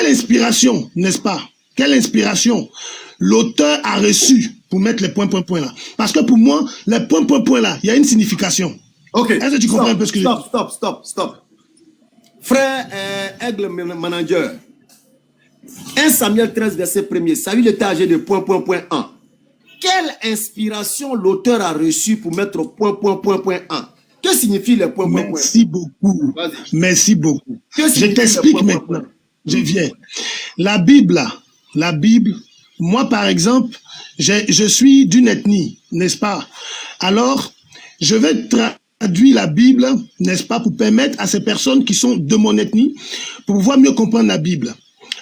quelle inspiration, n'est-ce pas? Quelle inspiration l'auteur a reçu pour mettre les points là? Parce que pour moi, les points là, il y a une signification. Ok. Est-ce que tu comprends un peu ce que je dis? Stop. Frère Aigle Manager, 1 Samuel 13, verset 1er, Saül était âgé de point 1. Quelle inspiration l'auteur a reçu pour mettre point 1? Que signifie le point? Merci beaucoup. Merci beaucoup. Je t'explique maintenant. Je viens. La Bible, moi par exemple, je suis d'une ethnie, n'est-ce pas? Alors, je vais traduire la Bible, n'est-ce pas, pour permettre à ces personnes qui sont de mon ethnie, pour pouvoir mieux comprendre la Bible.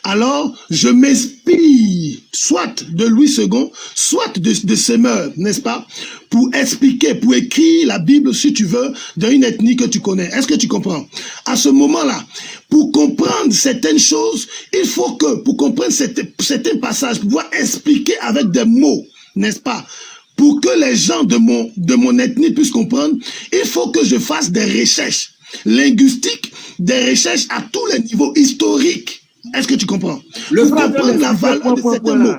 Alors, je m'inspire soit de Louis II, soit de Semeur, n'est-ce pas, pour expliquer, pour écrire la Bible, si tu veux, d'une ethnie que tu connais. Est-ce que tu comprends? À ce moment-là, pour comprendre certaines choses, il faut que, pour comprendre certains passages, pour pouvoir expliquer avec des mots, n'est-ce pas, pour que les gens de mon ethnie puissent comprendre, il faut que je fasse des recherches linguistiques, des recherches à tous les niveaux historiques. Est-ce que tu comprends? Pour comprendre la valeur de certains mots.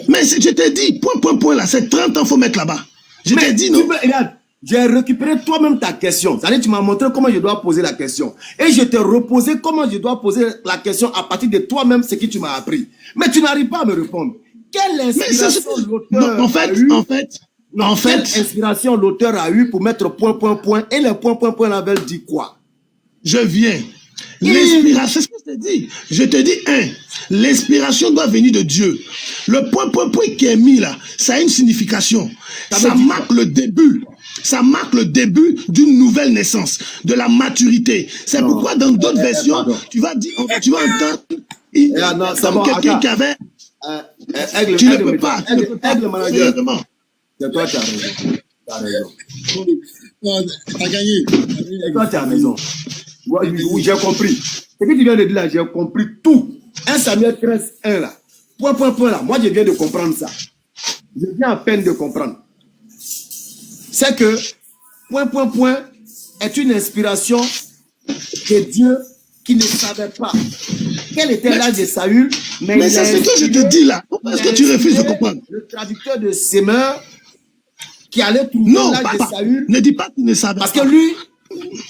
Mais je t'ai dit, point là, c'est 30 ans, il faut mettre là-bas. Je t'ai dit, non? Regarde, j'ai récupéré toi-même ta question. C'est-à-dire, tu m'as montré comment je dois poser la question. Et je t'ai reposé comment je dois poser la question à partir de toi-même, ce que tu m'as appris. Mais tu n'arrives pas à me répondre. Quelle inspiration l'auteur a eu? Quelle inspiration l'auteur a eu pour mettre point, et le point là veulent dire quoi? Je viens. L'inspiration, c'est ce que je te dis. Je te dis, l'inspiration doit venir de Dieu. Le point qui est mis là, ça a une signification. Ça marque le début. Ça marque le début d'une nouvelle naissance, de la maturité. C'est pourquoi dans d'autres versions, tu vas entendre quelqu'un qui avait... tu ne peux pas. Sérieusement. C'est toi qui as raison. Tu as raison. T'as gagné. C'est toi qui as raison. Oui, j'ai compris. Ce que tu viens de dire là, j'ai compris tout. 1 Samuel 13, 1 là. Point là. Moi, je viens de comprendre ça. Je viens à peine de comprendre. C'est que point est une inspiration de Dieu qui ne savait pas quel était l'âge de Saül. Mais c'est ce que je te dis là. Pourquoi est-ce que tu refuses de comprendre? Le traducteur de Semeur qui allait trouver l'âge de Saül. Ne dis pas qu'il ne savait pas. Parce que lui,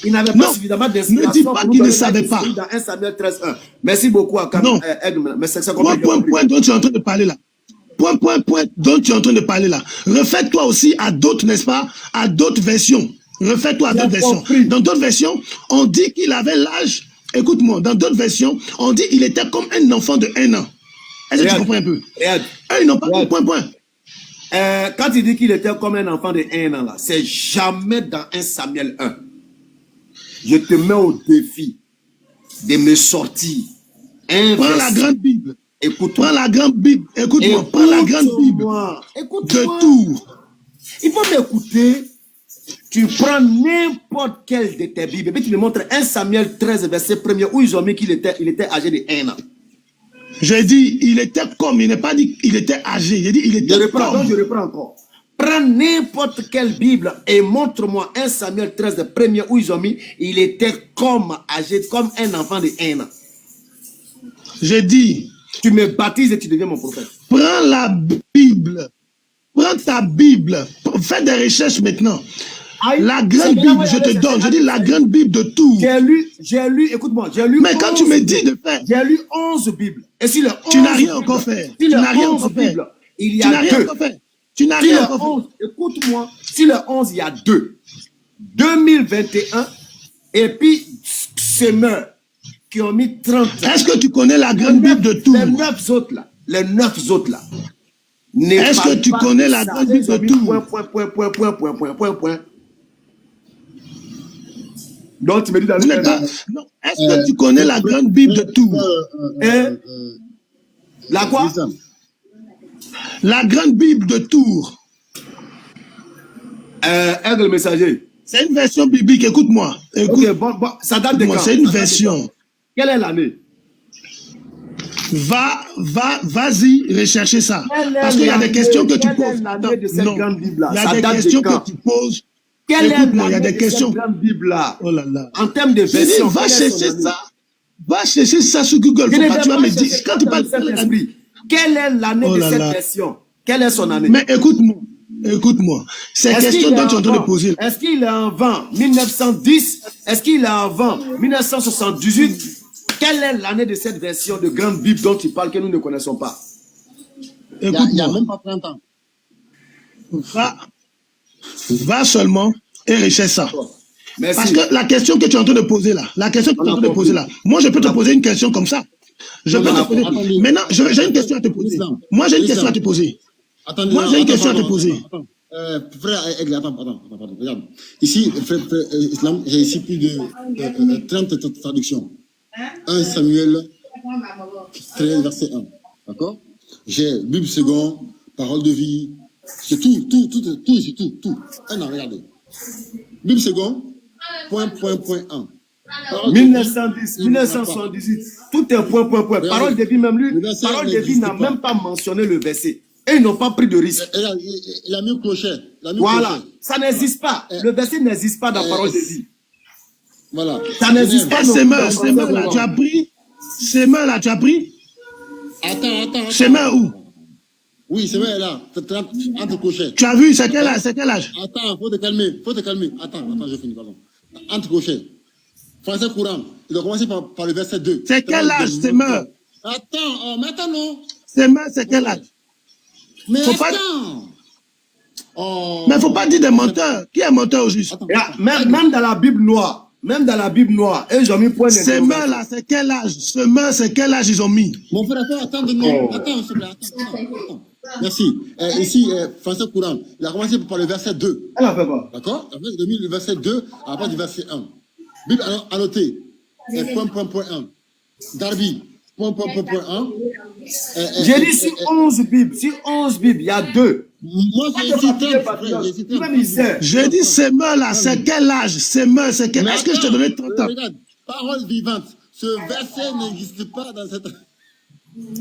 il n'avait pas suffisamment d'inspiration. Ne dis pas qu'il ne savait pas. Dans 1 Samuel 13, 1. Merci beaucoup à Aigle. Mais c'est ça qu'on point dont tu es en train de parler là. Point dont tu es en train de parler là. Refais-toi aussi à d'autres, n'est-ce pas? À d'autres versions. Refais-toi à d'autres versions. Dans d'autres versions, on dit qu'il avait l'âge. Écoute-moi, dans d'autres versions, on dit qu'il était comme un enfant de 1 an. Est-ce que tu comprends un peu? Ils n'ont pas dit point. Quand il dit qu'il était comme un enfant de 1 an là, c'est jamais dans 1 Samuel 1. Je te mets au défi de me sortir Prends la grande Bible. Écoute-moi. Prends la grande Bible. Écoute-moi. Prends la grande Bible. De Tours. Il faut m'écouter. Tu prends n'importe quelle de tes Bibles. Et puis tu me montres 1 Samuel 13, verset 1er, où ils ont mis qu'il était âgé de 1 an. J'ai dit, il était comme. Il n'est pas dit qu'il était âgé. J'ai dit, il était comme. Je reprends encore. Prends n'importe quelle Bible et montre-moi 1 Samuel 13, le premier, où ils ont mis, il était comme âgé, comme un enfant de 1 an. J'ai dit. Tu me baptises et tu deviens mon prophète. Prends la Bible. Prends ta Bible. Fais des recherches maintenant. La grande Bible, je te donne. Je dis la grande Bible de Tours. J'ai lu, écoute-moi, j'ai lu. Mais quand tu me dis de faire. J'ai lu 11 Bibles. Et si le 11 tu n'as rien encore fait. Tu n'as rien encore fait. Il y a 2. Tu n'as rien encore fait. Écoute-moi, si le 11, il y a 2. 2021, et puis Semeur, qui ont mis 30 ans. Est-ce que tu connais la grande Bible de Tours? Les 9 autres là. Est-ce que tu connais la grande Bible de Tours? Point. Donc tu me dis dans non. Est-ce que tu connais la grande Bible de Tours? La quoi? La grande Bible de Tours. Aigle messager. C'est une version biblique, écoute-moi. Écoute, bon, ça date de quand? C'est une version. Quelle est l'année? Vas-y rechercher ça. Parce qu'il y a des questions que tu poses. Non, il y a des questions que tu poses. Quelle est il y a des questions. Grande Bible là? Oh là là. En termes de version. Va chercher ça. Va chercher ça sur Google. Faut pas, tu vas me dire. Quand tu parles de l'esprit, quelle est l'année de cette version? Quelle est son année? Mais écoute-moi. C'est la question dont tu es en train de poser. Est-ce qu'il est avant 1910? Est-ce qu'il est avant 1978? Quelle est l'année de cette version de Grande Bible dont tu parles que nous ne connaissons pas? Il n'y a même pas 30 ans. Va seulement et recherche ça. Merci. Parce que la question que tu es en train de poser là, moi je peux te poser une question comme ça. Maintenant, j'ai une question à te poser. Moi j'ai une question à te poser. Moi j'ai une question à te poser. Frère Aigle, attends, regarde. Ici, frère Islam, j'ai ici plus de 30 traductions. 1 Samuel 13, verset 1. D'accord? J'ai Bible second, parole de vie. C'est tout ici, tout. Un an, regardez. Bible second, point 1. 1910, 1978, tout est point. Parole de vie, même lui, parole de vie n'a même pas mentionné le verset. Et ils n'ont pas pris de risque. Il a mis crochet. Voilà, ça n'existe pas. Le verset n'existe pas dans parole de vie. Voilà. Ça n'existe pas. Ces mains là, tu as pris? Ces mains là, tu as pris? Attends. Ces mains où? Oui, c'est vrai là. Entre crochets. Tu as vu, c'est quel âge? Attends, faut te calmer. Attends, je finis, pardon. Entre crochets. Français courant. Il doit commencer par le verset 2. C'est quel âge, ces mains? Attends, mais attends, non. Ces mains, c'est quel âge? Mais faut attends. Mais il ne faut pas dire des menteurs. Qui est menteur au juste? Même dans la Bible noire, ils ont mis point d'interrogation. Ces mains là, c'est quel âge? Ces mains, c'est quel âge ils ont mis? Mon frère, attends, non. Attends, s'il te plaît. Attends. Merci. Ici, Français courant, il a commencé par le verset 2. Elle a fait quoi? D'accord? Après, il a mis le verset 2 à la place du verset 1. Bible annoté. Point 1. Darby. Point 1. J'ai dit sur 11 Bibles. Sur 11 Bibles, il y a 2. Moi, j'ai dit ces mains là, c'est quel âge? Ces mains, c'est quel âge? Est-ce que je te donnais 30 ans? Regarde, parole vivante. Ce verset n'existe pas dans cette...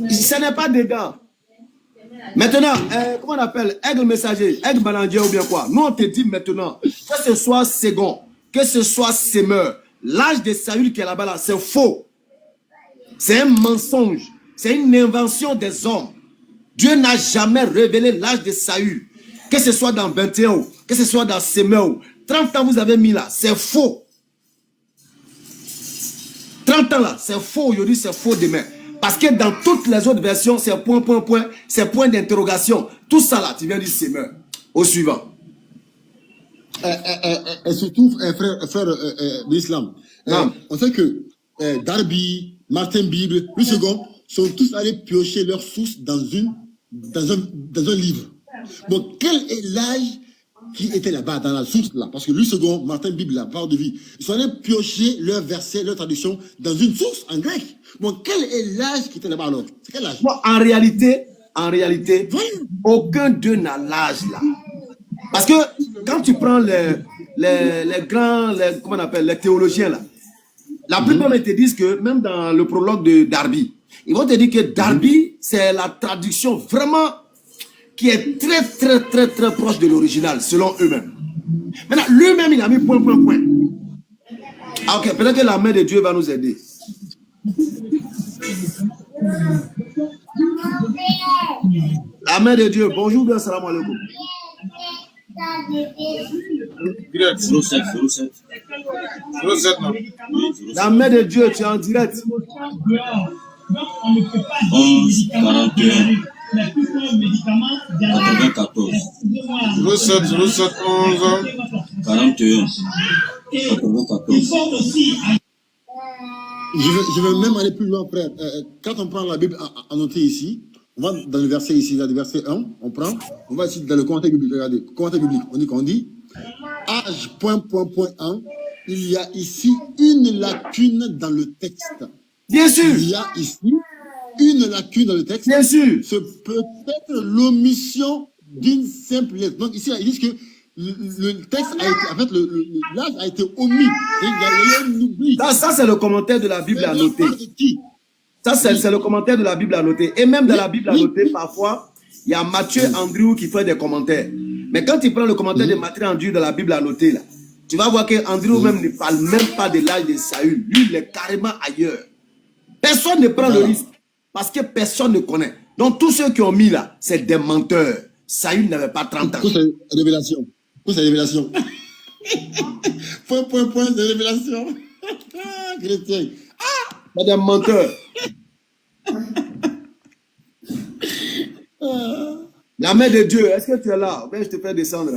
Ce n'est pas dedans. Maintenant, comment on appelle? Aigle messager, aigle balandier ou bien quoi? Nous, on te dit maintenant, que ce soit second, que ce soit semeur, l'âge de Saül qui est là-bas, là, c'est faux. C'est un mensonge. C'est une invention des hommes. Dieu n'a jamais révélé l'âge de Saül. Que ce soit dans 21, que ce soit dans semeur, 30 ans vous avez mis là, c'est faux. 30 ans là, c'est faux aujourd'hui, c'est faux demain. Parce que dans toutes les autres versions, c'est point, c'est point d'interrogation. Tout ça là, tu viens du semeur. Au suivant. Et surtout, frère l'islam, on sait que Darby, Martin Bible, le second, sont tous allés piocher leurs sources dans un livre. Bon, quel est l'âge qui était là-bas, dans la source là? Parce que le second, Martin Bible, la parole de vie, ils sont allés piocher leurs versets, leurs traductions dans une source en grec. Bon, quel est l'âge qui était là-bas alors? C'est quel âge? Bon, en réalité, aucun d'eux n'a l'âge là. Parce que quand tu prends les grands, comment on appelle, les théologiens là, la plupart te disent que, même dans le prologue de Darby, ils vont te dire que Darby, c'est la traduction vraiment qui est très proche de l'original, selon eux-mêmes. Maintenant, lui-même, il a mis point. Ah, ok, peut-être que la main de Dieu va nous aider. La main de Dieu, bonjour, bien, salam alaikum. Direct, 07, non. La main de Dieu, tu es en direct. 11, 41, 94. 07, 11, 41, 94. Je vais même aller plus loin, frère. Quand on prend la Bible annotée ici, on va dans le verset ici, dans le verset 1, on va ici dans le commentaire biblique, regardez, commentaire biblique, on dit, âge, point 1, il y a ici une lacune dans le texte. Bien sûr. Il y a ici une lacune dans le texte. Bien sûr. C'est peut-être l'omission d'une simple lettre. Donc ici, ils disent que le texte a été, en fait, l'âge a été omis. Il y a un oubli. Ça c'est le commentaire de la Bible annotée. Ça, c'est le commentaire de la Bible annotée. Et même dans la Bible annotée, parfois, il y a Matthieu Andrew qui fait des commentaires. Mais quand tu prends le commentaire de Matthieu Andrew de la Bible annotée, là, tu vas voir que Andrew même ne parle même pas de l'âge de Saül. Lui, il est carrément ailleurs. Personne ne prend le Voilà. risque parce que personne ne connaît. Donc tous ceux qui ont mis là, c'est des menteurs. Saül n'avait pas 30 ans. Tout c'est révélation. Tout c'est révélation. Point, c'est révélation. Chrétien. C'est des menteurs. La main de Dieu, est-ce que tu es là? Ou bien je te fais descendre.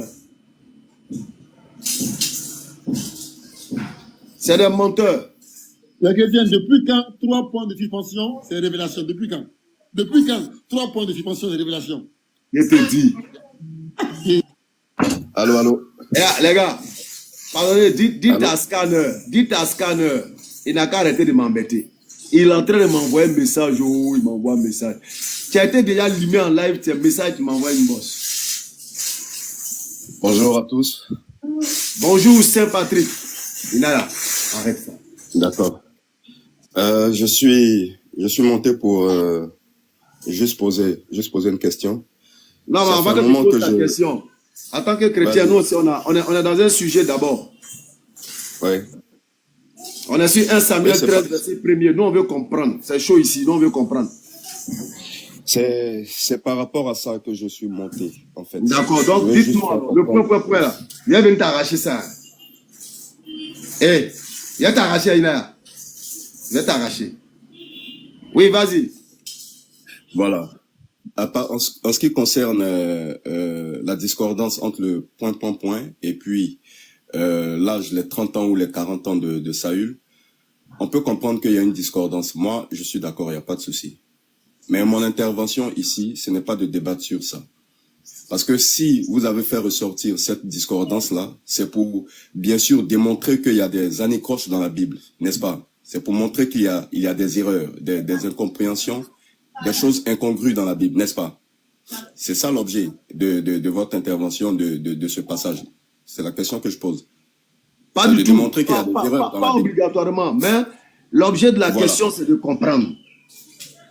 C'est des menteurs. Les chrétiens, depuis quand 3 points de suspension, c'est révélation? Depuis quand? Depuis quand 3 points de suspension, c'est révélation? Je te dis. Allô, allô. Les gars, pardonnez, dites à Scanner, il n'a qu'à arrêter de m'embêter. Il est en train de m'envoyer un message, oh, il m'envoie un message. Tu as été déjà allumé en live, tu as un message, tu m'envoies une bosse. Bonjour à tous. Bonjour Saint-Patrick. Il est là. Arrête ça. D'accord. Je suis monté pour juste poser une question. Non, mais Ça avant fait que un tu moment poses que ta je... question, en tant que chrétien, Vas-y. nous aussi, on est dans un sujet d'abord. Ouais. On est sur 1 Samuel Oui, c'est 13, pas- verset 1er. Nous, on veut comprendre. C'est chaud ici, nous, on veut comprendre. C'est par rapport à ça que je suis monté, en fait. D'accord, donc Je veux juste dites-moi, faire le comprendre. point là. Viens venir t'arracher ça. Eh, viens t'arracher, Inaya. Viens t'arracher. Oui, vas-y. Voilà. En ce qui concerne la discordance entre le point et puis l'âge, les 30 ans ou les 40 ans de Saül, on peut comprendre qu'il y a une discordance. Moi, je suis d'accord, il n'y a pas de souci. Mais mon intervention ici, ce n'est pas de débattre sur ça. Parce que si vous avez fait ressortir cette discordance-là, c'est pour, bien sûr, démontrer qu'il y a des anicroches dans la Bible, n'est-ce pas? C'est pour montrer qu'il y a des erreurs, des incompréhensions, des choses incongrues dans la Bible, n'est-ce pas? C'est ça l'objet de votre intervention, de ce passage. C'est la question que je pose. Pas C'est du de tout. démontrer qu'il y a des erreurs dans la Pas Bible. obligatoirement, mais l'objet de la Voilà. question, c'est de comprendre.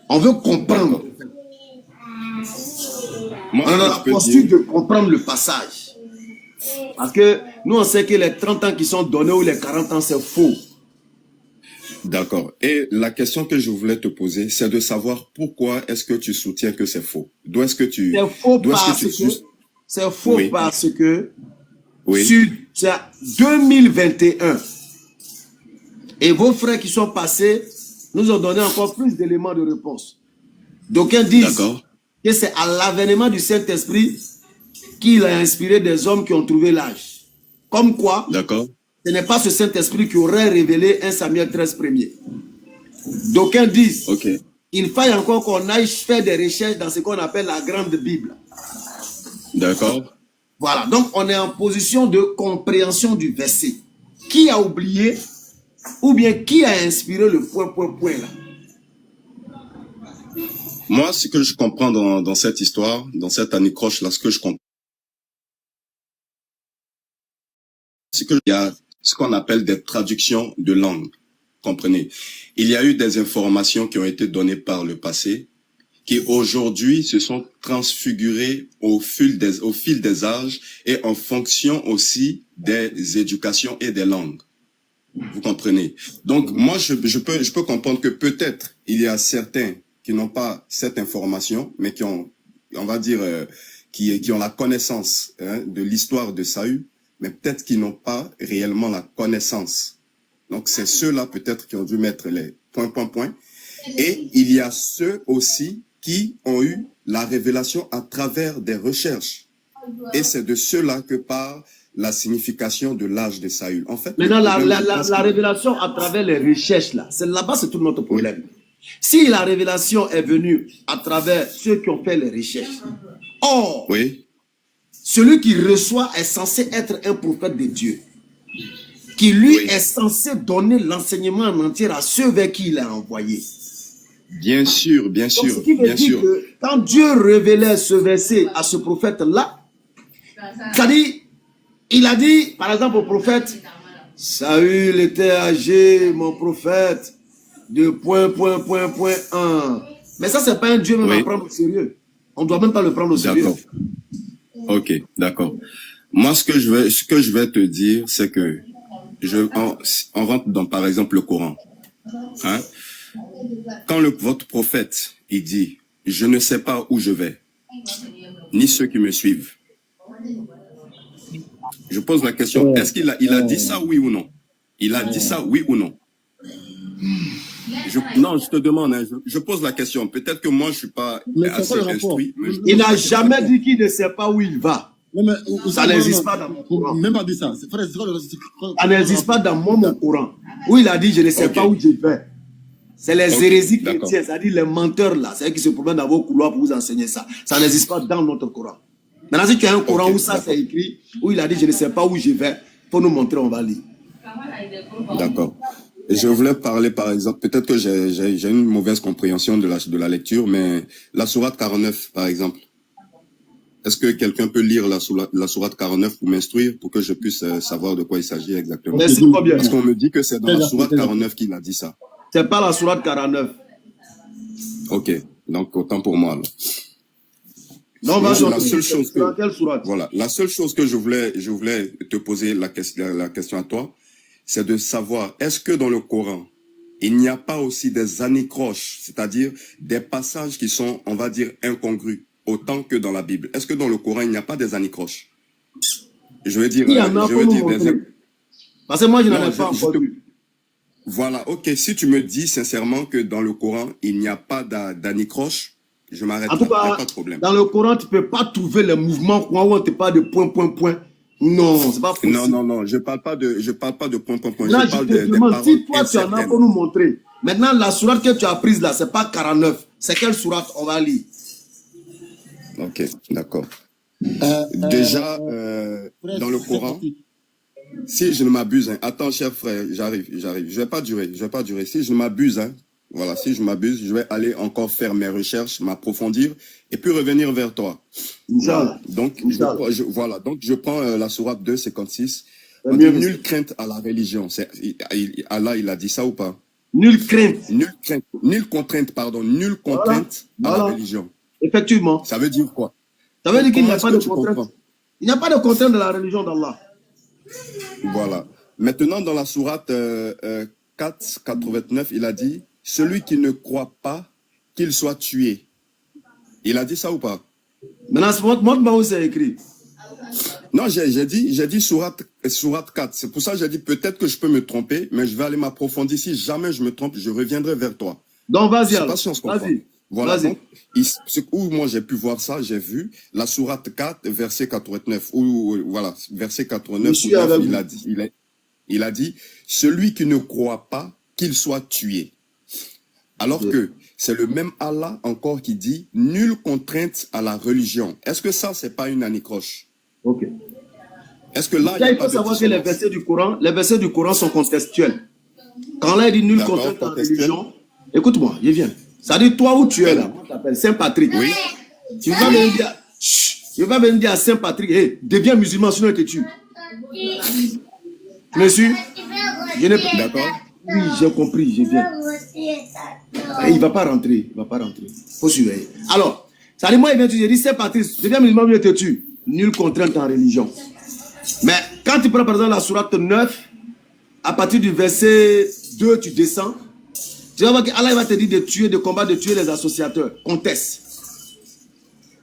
On veut comprendre. Moi, On a ce que la je peux posture dire, de comprendre le passage. Parce que nous, on sait que les 30 ans qui sont donnés ou les 40 ans, c'est faux. d'accord. Et la question que je voulais te poser, c'est de savoir pourquoi est-ce que tu soutiens que c'est faux? D'où est-ce que tu... C'est faux D'où est-ce parce que que, tu... c'est faux Oui. parce que Oui. sur 2021, et vos frères qui sont passés nous ont donné encore plus d'éléments de réponse. D'aucuns disent D'accord. que c'est à l'avènement du Saint-Esprit qu'il a inspiré des hommes qui ont trouvé l'âge. Comme quoi, D'accord. ce n'est pas ce Saint-Esprit qui aurait révélé 1 Samuel 13 premier. D'aucuns disent Ok. il faille encore qu'on aille faire des recherches dans ce qu'on appelle la grande Bible. D'accord. Voilà, donc on est en position de compréhension du verset. Qui a oublié ou bien qui a inspiré le point là? Moi, ce que je comprends dans cette histoire, dans cette anicroche-là, ce que je comprends, c'est qu'il y a ce qu'on appelle des traductions de langue. Comprenez? Il y a eu des informations qui ont été données par le passé, qui aujourd'hui se sont transfigurées au fil des âges et en fonction aussi des éducations et des langues. Vous comprenez? Donc, moi, je peux comprendre que peut-être il y a certains qui n'ont pas cette information, mais qui ont, on va dire, qui ont la connaissance de l'histoire de Saül, mais peut-être qu'ils n'ont pas réellement la connaissance. Donc, c'est ceux-là peut-être qui ont dû mettre les points. Et il y a ceux aussi qui ont eu la révélation à travers des recherches. Et c'est de ceux-là que parle la signification de l'âge de Saül. En fait, Maintenant, la révélation à travers les recherches, là, c'est là-bas, c'est tout notre problème. Si la révélation est venue à travers ceux qui ont fait les recherches, or, oui, celui qui reçoit est censé être un prophète de Dieu, qui lui est censé donner l'enseignement en entier à ceux vers qui il a envoyé. bien sûr, bien Donc, sûr, ce qui veut bien dire sûr. que quand Dieu révélait ce verset à ce prophète-là, c'est-à-dire, il a dit, par exemple, au prophète, Saül était âgé, mon prophète, de point 1. Mais ça, c'est pas un Dieu même à prendre au sérieux. On ne doit même pas le prendre au sérieux. D'accord. Ok, d'accord. Moi, ce que je vais te dire, c'est que on rentre dans, par exemple, le Coran. Hein? Quand votre prophète, il dit, je ne sais pas où je vais, ni ceux qui me suivent. Je pose la question, est-ce qu'il a dit ça, oui ou non? Il a dit ça, oui ou non? Non, je te demande, hein, je pose la question. Peut-être que moi, je ne suis pas assez instruit. Il n'a jamais dit qu'il ne sait pas où il va. Non, mais, ça n'existe pas dans mon Coran. Même pas dit ça. Ça n'existe pas dans mon Coran. Où il a dit, je ne sais pas où je vais. C'est les hérésies chrétiennes, c'est-à-dire les menteurs là, c'est eux qui se promènent dans vos couloirs pour vous enseigner ça. Ça n'existe pas dans notre Coran. Maintenant, si tu as un Coran où ça c'est écrit, où il a dit, je ne sais pas où je vais, pour nous montrer, on va lire. D'accord. Je voulais parler, par exemple, peut-être que j'ai une mauvaise compréhension de la lecture, mais la sourate 49, par exemple. Est-ce que quelqu'un peut lire la sourate 49 pour m'instruire, pour que je puisse savoir de quoi il s'agit exactement? Parce qu'on me dit que c'est dans la sourate 49 qu'il a dit ça. C'est pas la sourate 49. Ok, donc autant pour moi. Alors. Non, la seule chose que, voilà, la seule chose que je voulais te poser la question à toi, c'est de savoir, est-ce que dans le Coran, il n'y a pas aussi des anicroches, c'est-à-dire des passages qui sont, on va dire, incongrus, autant que dans la Bible? Est-ce que dans le Coran, il n'y a pas des anicroches? Je veux dire, parce que moi, je n'en ai pas encore vu. Voilà, ok. Si tu me dis sincèrement que dans le Coran, il n'y a pas d'anicroche, je m'arrête. En tout cas, pas de problème. Dans le Coran, tu ne peux pas trouver les mouvements où on ne te parle de point. Non, c'est pas possible. Non, je parle pas de point. Là, je te demande, si toi tu en as pour nous montrer. Maintenant, la sourate que tu as prise là, c'est pas 49. C'est quelle sourate on va lire? Ok, d'accord. Déjà, dans le Coran, si je ne m'abuse, hein, attends, cher frère, j'arrive. Je vais pas durer. Si je ne m'abuse, hein, voilà, si je m'abuse, je vais aller encore faire mes recherches, m'approfondir, et puis revenir vers toi. Voilà. Donc, je prends la sourate 2, 56. Nulle crainte à la religion. Allah, il a dit ça ou pas? Nulle crainte. Nulle contrainte à la religion. Effectivement. Ça veut dire quoi? Ça veut dire qu'il n'y a pas de contrainte. Il n'y a pas de contrainte de la religion d'Allah. Voilà. Maintenant, dans la sourate 4, 89, il a dit, celui qui ne croit pas qu'il soit tué. Il a dit ça ou pas? Maintenant, montre-moi où c'est écrit. Non, j'ai dit sourate 4. C'est pour ça que j'ai dit peut-être que je peux me tromper, mais je vais aller m'approfondir. Si jamais je me trompe, je reviendrai vers toi. Donc, vas-y. Je sais pas si on se comprend. Voilà, donc, où moi j'ai pu voir ça, j'ai vu la sourate 4, verset 89, voilà, verset 89, il a dit, celui qui ne croit pas qu'il soit tué. Alors que c'est le même Allah encore qui dit, nulle contrainte à la religion. Est-ce que ça, c'est pas une anicroche? Ok. Est-ce que là, il faut savoir que les versets du Coran sont contextuels. Quand là, il dit nulle contrainte à la religion, écoute-moi, je viens. Ça dit, toi où tu es là, on t'appelle Saint-Patrick. Oui. Tu vas venir dire à Saint-Patrick, hey, deviens musulman, sinon il te tue. Monsieur, je n'ai pas. D'accord. Oui, j'ai compris, je viens. Il ne va pas rentrer, Il faut surveiller. Alors, ça dit, moi, il vient te dire, Saint-Patrick, deviens musulman, sinon il te tue. Nulle contrainte en religion. Mais quand tu prends par exemple la sourate 9, à partir du verset 2, tu descends. Tu vas voir qu'Allah va te dire de tuer les associateurs. Contexte.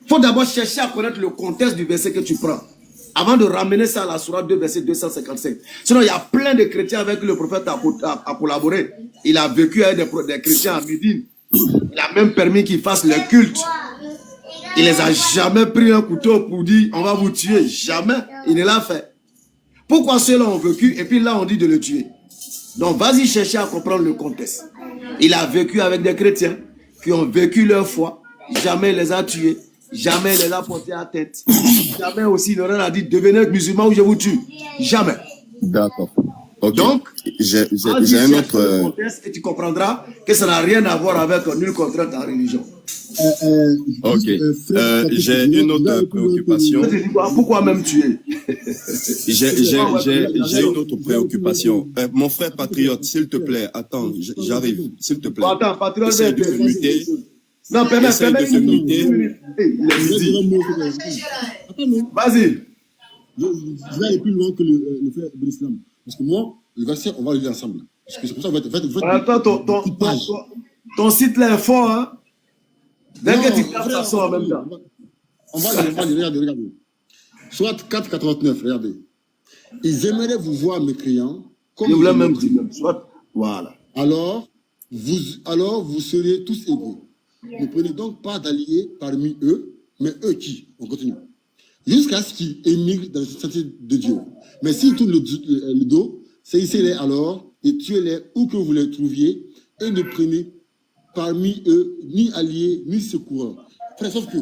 Il faut d'abord chercher à connaître le contexte du verset que tu prends. Avant de ramener ça à la sourate 2, verset 255. Sinon, il y a plein de chrétiens avec qui le prophète a collaboré. Il a vécu avec des chrétiens à Médine. Il a même permis qu'ils fassent le culte. Il les a jamais pris un couteau pour dire on va vous tuer. Jamais. Il ne l'a fait. Pourquoi ceux-là ont vécu et puis là on dit de le tuer? Donc vas-y chercher à comprendre le contexte. Il a vécu avec des chrétiens qui ont vécu leur foi. Jamais il les a tués. Jamais il les a portés à tête. Jamais aussi il leur a dit devenez musulman ou je vous tue. Jamais. D'accord. Okay. Donc, j'ai un autre... contexte et tu comprendras que ça n'a rien à voir avec nulle contrainte en religion. Ok. J'ai une autre préoccupation. Pourquoi même tuer? J'ai une autre préoccupation. Mon frère patriote, s'il te plaît, attends, j'arrive, s'il te plaît. Attends, patriote, essaye de te muter. Non, permets de te muter. Vas-y. Je vais aller plus loin que le frère de l'islam. Parce que moi, le verset, on va le lire ensemble. C'est pour ça que ton site là est fort, hein? Dès que tu tapes, frère, ça sort en même temps. on va lire, regardez. Soit 4,89, regardez. Ils aimeraient vous voir mécréants. Je voulais même dire, soit, voilà. Alors, vous serez tous égaux. Ne prenez donc pas d'alliés parmi eux, mais eux qui? On continue. Jusqu'à ce qu'ils émigrent dans le sentier de Dieu. Mais s'ils tournent le dos, saisissez-les alors et tuez-les où que vous les trouviez et ne prenez parmi eux ni alliés ni secoureurs. Frère, sauf que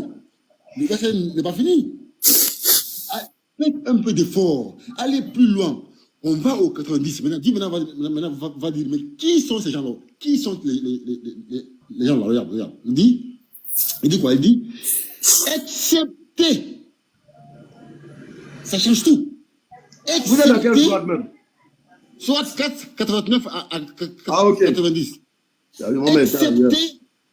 le verset n'est pas fini. Faites un peu d'effort. Allez plus loin. On va au 90. Maintenant, va dire, mais qui sont ces gens-là? Qui sont les gens-là? Regarde. Il dit quoi? Il dit, excepté. Ça change tout. Vous êtes dans quelle boîte même? Soit 4,89 à 90. Okay. Excepté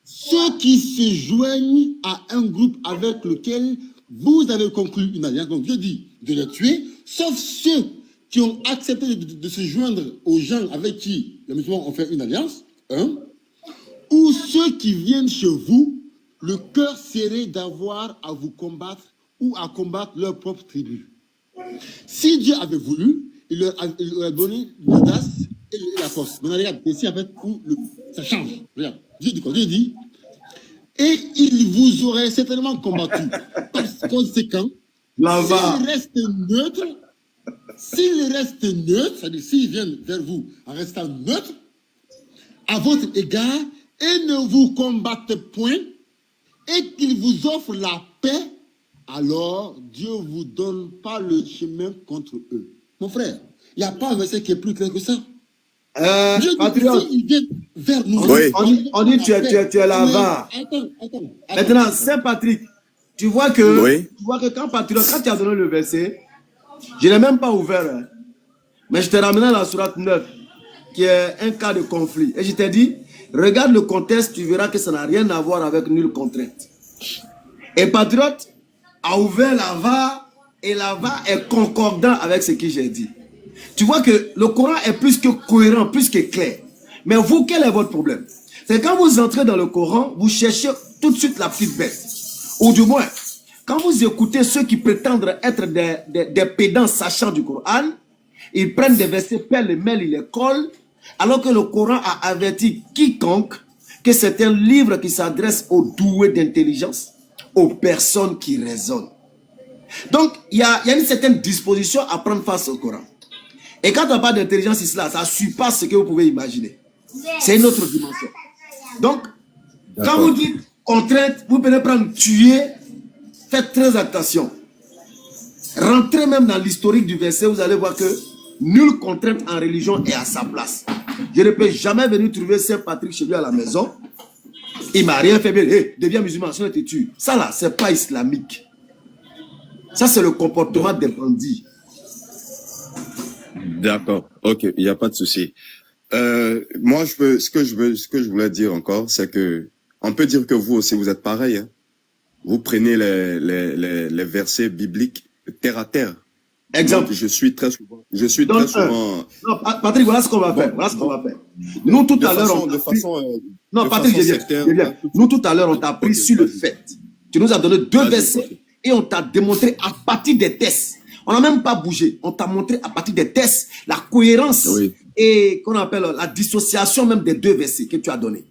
ceux qui se joignent à un groupe avec lequel vous avez conclu une alliance. Donc Dieu dit de les tuer, sauf ceux qui ont accepté de se joindre aux gens avec qui les musulmans ont fait une alliance, ou ceux qui viennent chez vous, le cœur serré d'avoir à vous combattre ou à combattre leur propre tribu. Si Dieu avait voulu, il leur a donné l'audace et la force. Maintenant, regarde, ici, en fait, où ça change. Regarde, Dieu dit quoi? Dieu dit, et il vous aurait certainement combattu. Par conséquent, s'il reste neutre, c'est-à-dire s'ils viennent vers vous en restant neutre, à votre égard, et ne vous combattent point, et qu'ils vous offrent la paix, alors Dieu ne vous donne pas le chemin contre eux. Mon frère, il n'y a pas un verset qui est plus clair que ça. Dieu dit, il vient vers nous. On dit tu es là-bas. Attends. Maintenant, Saint-Patrick, tu vois que quand Patriote, quand tu as donné le verset, je ne l'ai même pas ouvert, hein, mais je t'ai ramené à la sourate 9, qui est un cas de conflit. Et je t'ai dit, regarde le contexte, tu verras que ça n'a rien à voir avec nulle contrainte. Et Patriote a ouvert la VAR, et la VAR est concordant avec ce que j'ai dit. Tu vois que le Coran est plus que cohérent, plus que clair. Mais vous, quel est votre problème? C'est quand vous entrez dans le Coran, vous cherchez tout de suite la petite bête. Ou du moins, quand vous écoutez ceux qui prétendent être des pédants sachants du Coran, ils prennent des versets pêle-mêle, ils les collent, alors que le Coran a averti quiconque que c'est un livre qui s'adresse aux doués d'intelligence, aux personnes qui raisonnent. Donc, il y a une certaine disposition à prendre face au Coran. Et quand on parle d'intelligence islam, ça ne suit pas ce que vous pouvez imaginer. C'est une autre dimension. Donc, quand vous dites contrainte, vous pouvez prendre tuer, faites très attention. Rentrez même dans l'historique du verset, vous allez voir que nulle contrainte en religion est à sa place. Je ne peux jamais venir trouver Saint-Patrick chez lui à la maison. Il m'a rien fait bien. Hey, deviens musulman, sinon tu tues. Ça là, c'est pas islamique. Ça, c'est le comportement des bandits. D'accord, ok, il n'y a pas de souci. Moi, ce que je voulais dire encore, c'est que on peut dire que vous aussi, vous êtes pareil. Hein. Vous prenez les versets bibliques terre à terre. Exemple. Donc, je suis très souvent. Non, Patrick, voilà ce qu'on va faire. Voilà ce qu'on va faire. Nous tout à l'heure, non, Patrick, nous tout à l'heure, on t'a appris sur le fait. Tu nous as donné deux versets et on t'a démontré à partir des tests. On n'a même pas bougé. On t'a montré à partir des tests la cohérence et qu'on appelle la dissociation même des deux versets que tu as donnés.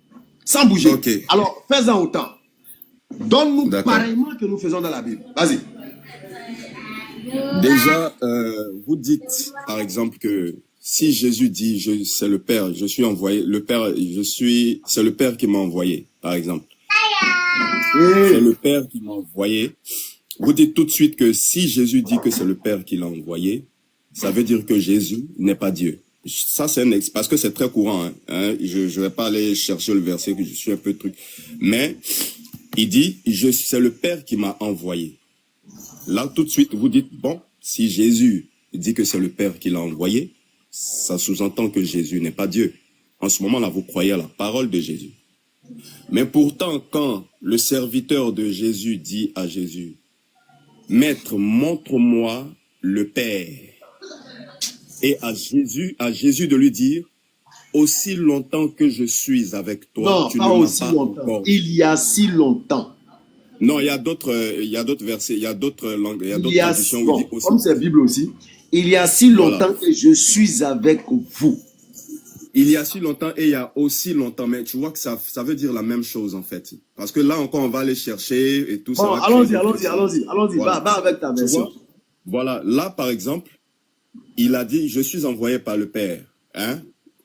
Sans bouger. Okay. Alors, fais-en autant. Donne-nous pareillement que nous faisons dans la Bible. Vas-y. Déjà, vous dites, par exemple, que si Jésus dit, c'est le Père, je suis envoyé, le Père, c'est le Père qui m'a envoyé, par exemple. C'est le Père qui m'a envoyé. Vous dites tout de suite que si Jésus dit que c'est le Père qui l'a envoyé, ça veut dire que Jésus n'est pas Dieu. Ça, c'est parce que c'est très courant. Hein. Je vais pas aller chercher le verset, que je suis un peu truc. Mais il dit, c'est le Père qui m'a envoyé. Là, tout de suite, vous dites, bon, si Jésus dit que c'est le Père qui l'a envoyé, ça sous-entend que Jésus n'est pas Dieu. En ce moment-là, vous croyez à la parole de Jésus. Mais pourtant, quand le serviteur de Jésus dit à Jésus, Maître, montre-moi le Père. Et à Jésus de lui dire, aussi longtemps que je suis avec toi, Non, tu pas ne m'as aussi pas longtemps. encore. Il y a si longtemps. Non, il y a d'autres versets, il y a d'autres langues, il y a Il d'autres y a, traductions où il bon, dit aussi. comme c'est la Bible aussi, il y a si longtemps Voilà. que je suis avec vous. Il y a si longtemps et il y a aussi longtemps, mais tu vois que ça veut dire la même chose en fait. Parce que là encore, on va aller chercher et tout ça. Bon, va créer allons-y, d'autres allons-y, choses. allons-y. Voilà. Va avec ta Tu version. vois? Voilà. Là, par exemple, il a dit, je suis envoyé par le Père. Hein?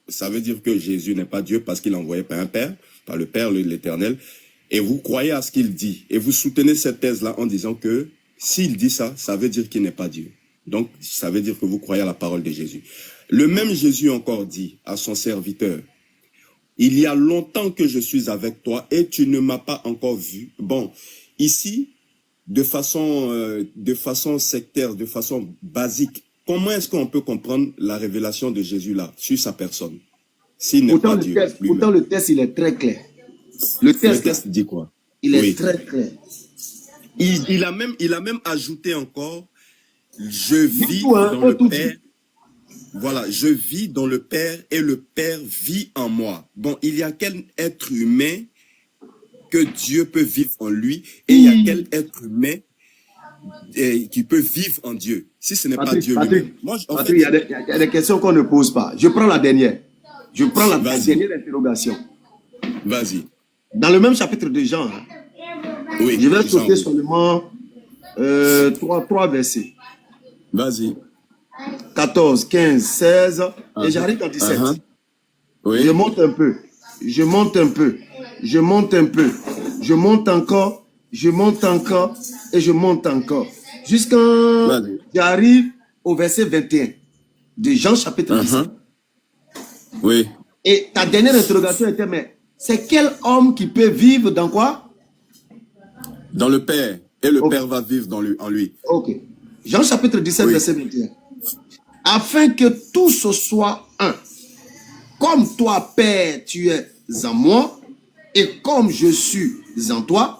Ça veut dire que Jésus n'est pas Dieu parce qu'il est envoyé par un Père, par le Père, l'Éternel. Et vous croyez à ce qu'il dit. Et vous soutenez cette thèse-là en disant que s'il dit ça, ça veut dire qu'il n'est pas Dieu. Donc, ça veut dire que vous croyez à la parole de Jésus. Le même Jésus encore dit à son serviteur, il y a longtemps que je suis avec toi et tu ne m'as pas encore vu. Bon, ici, de façon sectaire, de façon basique, comment est-ce qu'on peut comprendre la révélation de Jésus là, sur sa personne, s'il n'est pas Dieu lui-même? Pourtant, le texte, il est très clair. Le Le texte, texte dit quoi? il est Oui. très clair. Il a même ajouté encore, je vis tout, hein, dans faut le tout Père. dire. Voilà, je vis dans le Père et le Père vit en moi. Bon, il y a quel être humain que Dieu peut vivre en lui et il y a quel être humain qui peut vivre en Dieu, si ce n'est pas Dieu lui-même. Moi, en Patrick, fait, il y a des questions qu'on ne pose pas. Je prends la dernière. Je prends la Vas-y. dernière interrogation. vas-y. Dans le même chapitre de Jean, hein, Oui, je vais Jean, sauter oui. seulement trois versets. Vas-y. 14, 15, 16, et j'arrive à 17. Oui. Je monte un peu, je monte un peu, je monte un peu, je monte encore, je monte encore, et je monte encore. Jusqu'à Vas-y. j'arrive au verset 21 de Jean chapitre 17. Oui. Et ta dernière interrogation était, mais c'est quel homme qui peut vivre dans quoi? Dans le Père. Et le Ok. Père va vivre en lui. Ok. Jean chapitre 17, Oui. verset 21. Afin que tous soient un. Comme toi, Père, tu es en moi, et comme je suis en toi,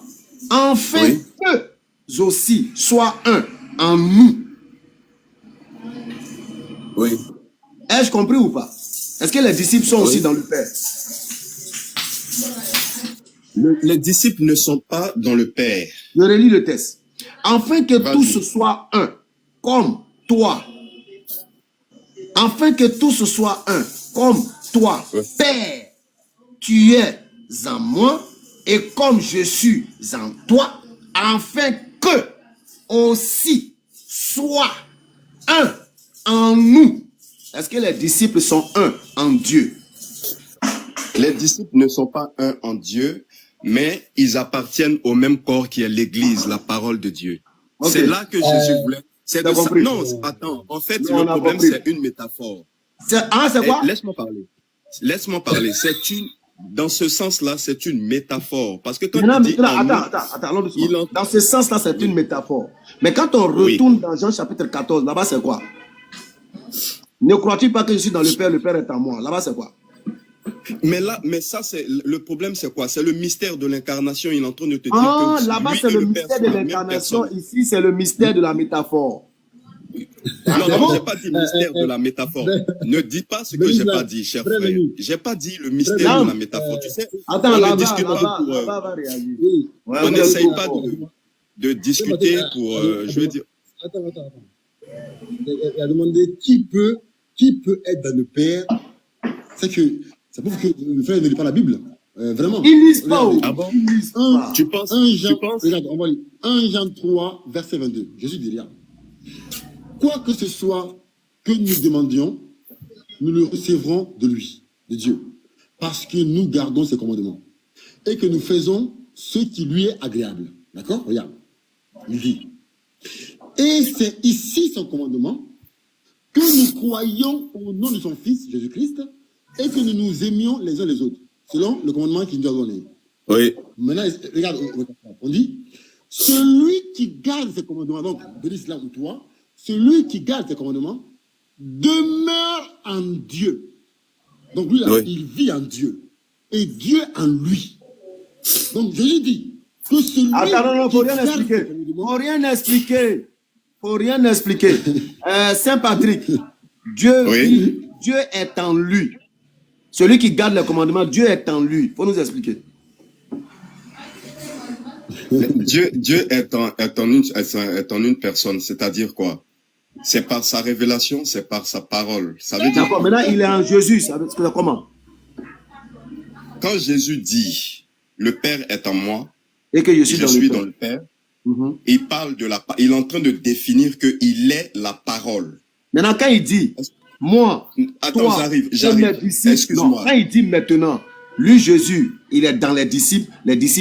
afin Oui. qu'eux aussi soient un en nous. Oui. Ai-je compris ou pas? Est-ce que les disciples sont Oui. aussi dans le Père? Les disciples ne sont pas dans le Père. Je relis le texte. Afin que Vas-y. tous soient un, comme toi. Afin que tous soient un, comme toi, Ouais. Père, tu es en moi, et comme je suis en toi, afin que aussi soient un en nous. Est-ce que les disciples sont un en Dieu? Les disciples ne sont pas un en Dieu, mais ils appartiennent au même corps qui est l'Église, la parole de Dieu. Ok. C'est là que Jésus voulait. C'est t'as de ça. compris. Non, attends. En fait, Non, on le a problème, compris. c'est une métaphore. C'est quoi? Laisse-moi parler. Laisse-moi parler. Dans ce sens-là, c'est une métaphore. Parce que quand Maintenant, tu dis en nous, attends, allons doucement. il en- Dans ce sens-là, c'est une métaphore. Mais quand on Oui. retourne dans Jean chapitre 14, là-bas, c'est quoi? Ne crois-tu pas que je suis dans le Père est en moi? Là-bas, c'est quoi? mais ça, c'est le problème, c'est quoi? C'est le mystère de l'incarnation. Il est en train de te dire Ah, que là-bas, lui c'est et le Père mystère sont de la même l'incarnation. personne. Ici, c'est le mystère de la métaphore. Non, non, j'ai pas dit mystère de la métaphore. Ne dis pas ce que j'ai pas dit, cher frère. J'ai pas dit le mystère de la métaphore. Tu sais, Attends, on ne là-bas, discute pas là-bas, pour... là-bas va réagir. Ouais, on vous n'essaye êtes pas d'accord. de discuter pour... je veux dire... Attends. Il a demandé qui peut être dans le Père. C'est prouve que le frère ne lit pas la Bible. Vraiment. Ils lisent pas. Regardez. Ah bon? Ils lisent pas. Tu penses? 1 Jean, Tu penses? regarde, on va lire. 1 Jean 3, verset 22. Jésus dit, regarde. Quoi que ce soit que nous demandions, nous le recevrons de lui, de Dieu. Parce que nous gardons ses commandements. Et que nous faisons ce qui lui est agréable. D'accord? Regarde. Il dit. Et c'est ici son commandement, que nous croyons au nom de son Fils, Jésus-Christ, et que nous nous aimions les uns les autres, selon le commandement qu'il nous a donné. Oui. Maintenant, regarde, on dit, celui qui garde ses commandements, donc, Denis là ou toi, celui qui garde ses commandements, demeure en Dieu. Donc lui, là, Oui. il vit en Dieu. Et Dieu en lui. Donc Jésus dit que celui Attends, non, faut qui rien garde expliquer. ses commandements, Faut rien expliquer. Faut rien expliquer. Saint Patrick, Dieu Oui. vit, Dieu est en lui. Celui qui garde les commandements, Dieu est en lui. Il faut nous expliquer. Dieu est en une personne, c'est-à-dire quoi? C'est par sa révélation, c'est par sa parole. Ça veut dire. D'accord, maintenant il est en Jésus, ça veut dire comment? Quand Jésus dit le Père est en moi et que je suis dans le Père, il parle il est en train de définir qu'il est la parole. Maintenant, quand il dit moi, attends, toi, j'arrive. Excuse-moi. Quand il dit maintenant, lui Jésus, il est dans les disciples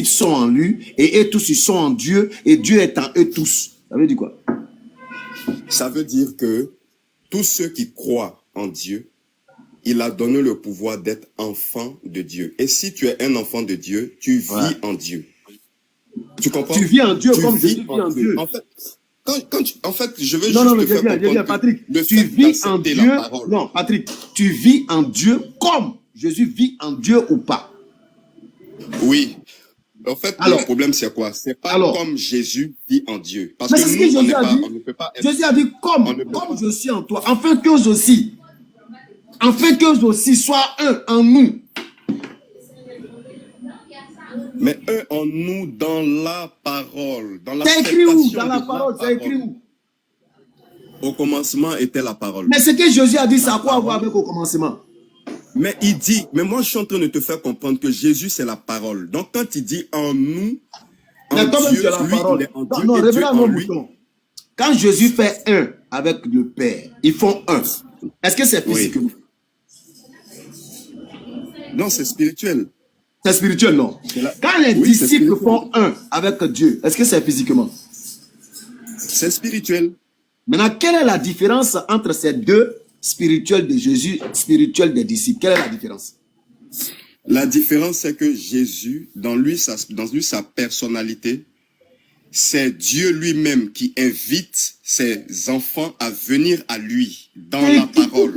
sont en lui, et eux tous ils sont en Dieu, et Dieu est en eux tous. Ça veut dire quoi? Ça veut dire que tous ceux qui croient en Dieu, il a donné le pouvoir d'être enfant de Dieu. Et si tu es un enfant de Dieu, tu vis en Dieu. Tu comprends? Tu vis en Dieu comme Jésus vit en Dieu. En fait, je veux juste te faire comprendre Patrick, tu vis en Dieu. Non, Patrick, tu vis en Dieu comme Jésus vit en Dieu ou pas? Oui. En fait, le problème, c'est quoi? C'est pas comme Jésus vit en Dieu. Parce que c'est nous, on ne peut pas être... Jésus a dit comme je suis en toi, afin qu'eux aussi soient un en nous. Mais eux en nous dans la parole. C'est écrit où? Dans la parole, c'est écrit où? Au commencement était la parole. Mais ce que Jésus a dit, ça a quoi à voir avec au commencement? Mais il dit, mais moi je suis en train de te faire comprendre que Jésus c'est la parole. Donc quand il dit en nous, en Dieu, la lui, parole. il est en Dieu, Non, et Dieu en lui. Quand Jésus fait un avec le Père, ils font un. Est-ce que c'est physiquement? Non, c'est spirituel. C'est spirituel, non? Quand les disciples font un avec Dieu, est-ce que c'est physiquement? C'est spirituel. Maintenant, quelle est la différence entre ces deux spirituels de Jésus, spirituels des disciples? Quelle est la différence? La différence, c'est que Jésus, dans lui sa personnalité, c'est Dieu lui-même qui invite ses enfants à venir à lui dans la parole.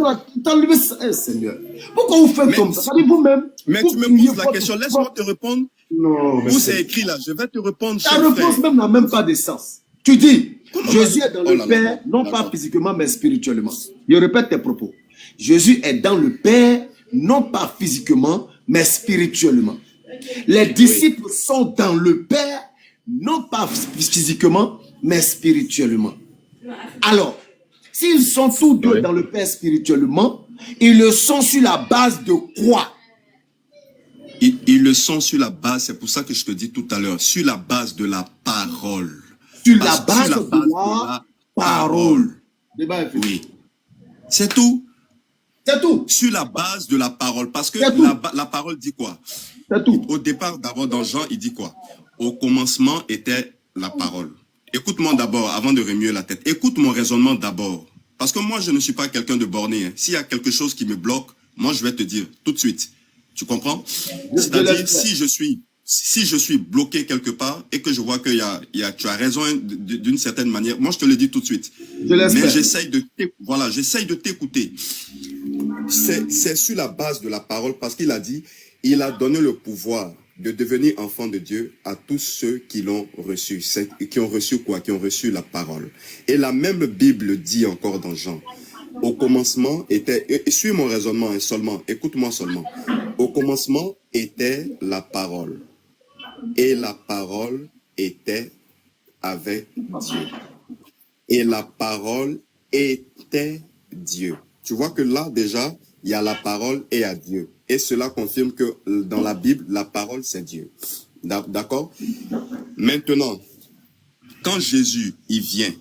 Seigneur, pourquoi vous faites comme ça? Ça dit vous-même. Mais tu me poses la question, laisse-moi te répondre. Non. Où c'est écrit là? Je vais te répondre. Ta réponse même n'a même pas de sens. Tu dis, Jésus est dans le Père, non pas physiquement, mais spirituellement. Je répète tes propos. Jésus est dans le Père, non pas physiquement, mais spirituellement. Les disciples sont dans le Père, non pas physiquement, mais spirituellement. Alors, s'ils sont tous deux dans le Père spirituellement, ils le sont sur la base de quoi? Ils le sont sur la base, c'est pour ça que je te dis tout à l'heure, sur la base de la parole. Sur la base de la parole. Oui. C'est tout. C'est tout. Sur la base de la parole. Parce que la parole dit quoi? C'est tout. Au départ, d'abord, dans Jean, il dit quoi? Au commencement était la parole. Écoute-moi d'abord, avant de remuer la tête. Écoute mon raisonnement d'abord. Parce que moi, je ne suis pas quelqu'un de borné. Hein. S'il y a quelque chose qui me bloque, moi, je vais te dire tout de suite. Tu comprends? C'est-à-dire, si je suis bloqué quelque part et que je vois que tu as raison d'une certaine manière, moi, je te le dis tout de suite. Mais j'essaye de t'écouter. C'est sur la base de la parole parce qu'il a dit, il a donné le pouvoir de devenir enfant de Dieu à tous ceux qui l'ont reçu. Qui ont reçu quoi? Qui ont reçu la parole. Et la même Bible dit encore dans Jean, au commencement était, suis mon raisonnement seulement, écoute-moi seulement. Au commencement était la parole. Et la parole était avec Dieu. Et la parole était Dieu. Tu vois que là, déjà, il y a la parole et à Dieu. Et cela confirme que dans la Bible, la parole, c'est Dieu. D'accord? Maintenant, quand Jésus, il vient,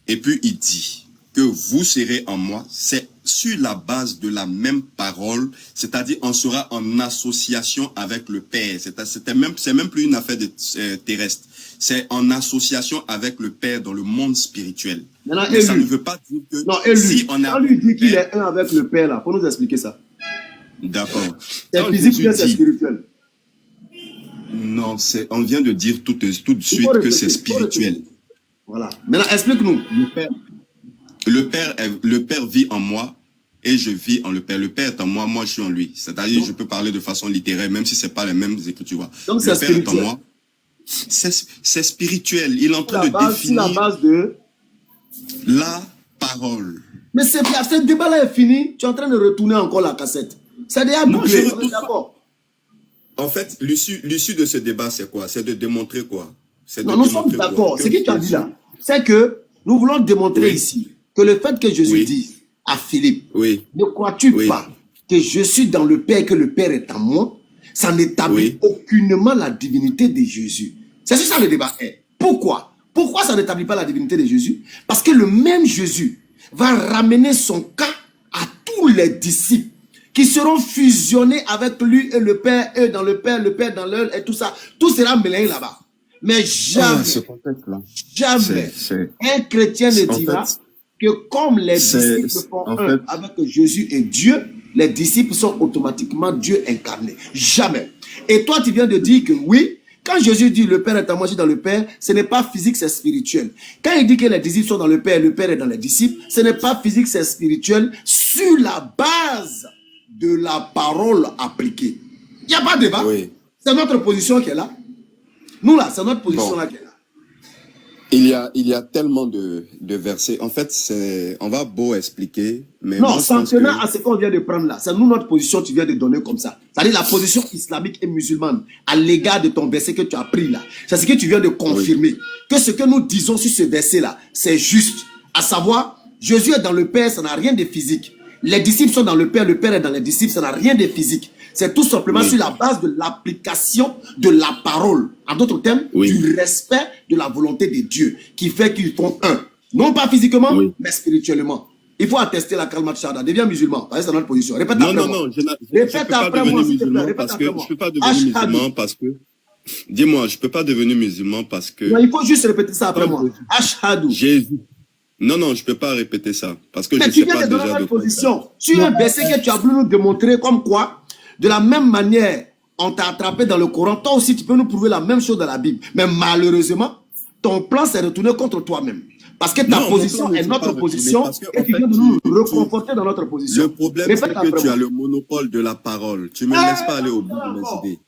et puis il dit que vous serez en moi, c'est sur la base de la même parole, c'est-à-dire on sera en association avec le Père. C'est même plus une affaire terrestre. C'est en association avec le Père dans le monde spirituel. Mais ça ne veut pas dire que... Non, si on a... Quand lui dit qu'il est un avec le Père, là, faut nous expliquer ça. D'accord. C'est physique, c'est spirituel. Non, on vient de dire tout de suite que c'est spirituel. Voilà. Maintenant, explique-nous. Le Père vit en moi et je vis en le Père. Le Père est en moi, moi je suis en lui. C'est-à-dire, je peux parler de façon littéraire, même si ce n'est pas les mêmes écritures. Donc, le Père est en moi. C'est spirituel. Il est en train de définir la base de la parole. Mais ce débat-là est fini. Tu es en train de retourner encore la cassette. C'est déjà Non, bouclé. je On est retrouve d'accord. En fait, l'issue de ce débat, c'est quoi? C'est de démontrer quoi? C'est de Non, nous sommes démontrer quoi? d'accord. Que Ce que tu as dit Jésus- là, c'est que nous voulons démontrer Oui. ici que le fait que Jésus Oui. dise à Philippe, Oui, ne crois-tu Oui. pas que je suis dans le Père et que le Père est en moi? Ça n'établit Oui. aucunement la divinité de Jésus. C'est ça le débat est. Pourquoi? Pourquoi ça n'établit pas la divinité de Jésus? Parce que le même Jésus va ramener son cas à tous les disciples qui seront fusionnés avec lui et le Père, eux dans le Père dans l'œil et tout ça. Tout sera mélangé là-bas. Mais jamais, ce contexte-là. jamais, C'est- un chrétien ne en dira fait, que comme les c'est- disciples font en un fait- avec Jésus et Dieu, les disciples sont automatiquement Dieu incarné. Jamais. Et toi, tu viens de dire que oui, quand Jésus dit le Père est en moi, je suis dans le Père, ce n'est pas physique, c'est spirituel. Quand il dit que les disciples sont dans le Père est dans les disciples, ce n'est pas physique, c'est spirituel, sur la base de la parole appliquée. Il n'y a pas de débat. Oui. C'est notre position qui est là. Nous là, c'est notre position Bon. là qui est là. Il y a tellement de versets. En fait, on va beau expliquer, mais Non, moi, je s'en pense tenant que- à ce qu'on vient de prendre là, c'est nous notre position, tu viens de donner comme ça. C'est-à-dire la position islamique et musulmane à l'égard de ton verset que tu as pris là. C'est ce que tu viens de confirmer. Que ce que nous disons sur ce verset là, c'est juste. À savoir, Jésus est dans le Père, ça n'a rien de physique. Les disciples sont dans le Père est dans les disciples, ça n'a rien de physique. C'est tout simplement Oui. sur la base de l'application de la parole. En d'autres termes, Oui. du respect de la volonté de Dieu qui fait qu'ils font un. Non pas physiquement, Oui. mais spirituellement. Il faut attester la Kalmat Shahada. Deviens musulman. C'est notre position. Répète Non, après non, moi. non, je ne Répète peux pas après devenir moi, s'il te plaît. musulman Répète parce que après moi. je peux pas devenir Ashhadu. musulman parce que dis-moi, je peux pas devenir musulman parce que Non, il faut juste répéter ça après moi. Ashhadu. Jésus. Non, je peux pas répéter ça parce que Mais je tu sais viens pas de donner déjà de notre quoi il position. Sur un verset que tu as voulu nous démontrer comme quoi, de la même manière, on t'a attrapé dans le Coran, toi aussi tu peux nous prouver la même chose dans la Bible. Mais malheureusement, ton plan s'est retourné contre toi-même. Parce que ta Non, mon position plan ne est s'est notre pas retourné position parce que, et en tu fait, viens de nous tu- reconforter dans notre position. Le problème, Répète c'est après que tu moi. as le monopole de la parole. Tu me laisses pas aller au bout de mes idées.